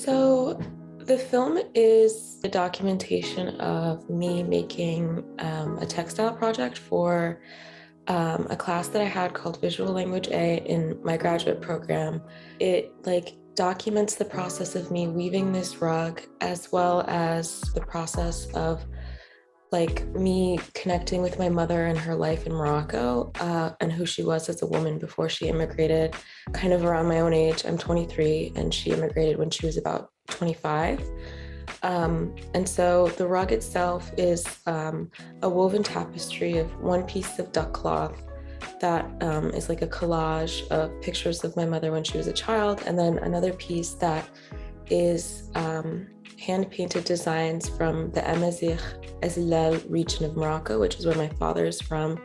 So the film is a documentation of me making a textile project for a class that I had called Visual Language A in my graduate program. It documents the process of me weaving this rug, as well as the process of me connecting with my mother and her life in Morocco, and who she was as a woman before she immigrated, kind of around my own age. I'm 23 and she immigrated when she was about 25. And so the rug itself is a woven tapestry of one piece of duck cloth that is like a collage of pictures of my mother when she was a child, and then another piece that is hand-painted designs from the Amazigh region of Morocco, which is where my father is from.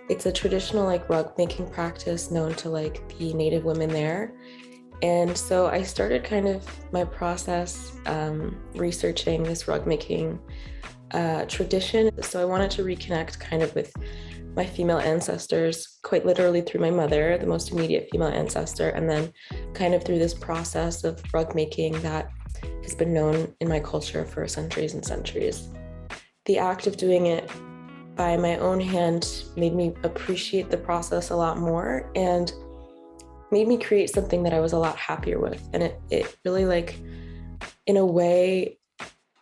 It's a traditional rug making practice known to the native women there. And so I started kind of my process researching this rug making tradition. So I wanted to reconnect kind of with my female ancestors, quite literally through my mother, the most immediate female ancestor, and then kind of through this process of rug making that has been known in my culture for centuries and centuries. The act of doing it by my own hand made me appreciate the process a lot more and made me create something that I was a lot happier with. And it really in a way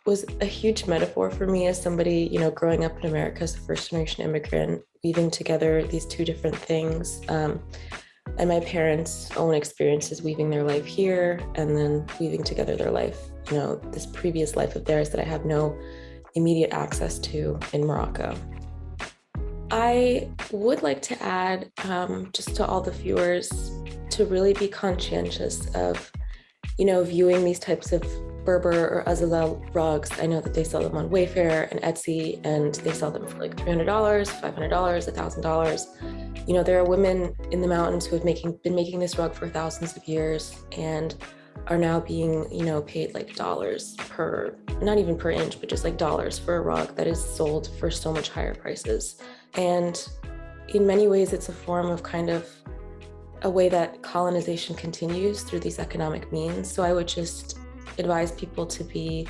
was a huge metaphor for me as somebody, growing up in America as a first generation immigrant, weaving together these two different things. And my parents' own experiences weaving their life here and then weaving together their life, this previous life of theirs that I have no immediate access to in Morocco. I would like to add just to all the viewers to really be conscientious of, viewing these types of Berber or Azalel rugs. I know that they sell them on Wayfair and Etsy, and they sell them for $300, $500, $1,000. There are women in the mountains who have been making this rug for thousands of years and are now being, paid dollars per, not even per inch, but just dollars for a rug that is sold for so much higher prices. And in many ways, it's a form of kind of a way that colonization continues through these economic means. So I would just advise people to be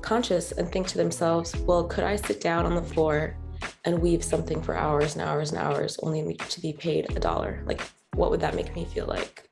conscious and think to themselves, well, could I sit down on the floor and weave something for hours and hours and hours only to be paid $1? What would that make me feel like?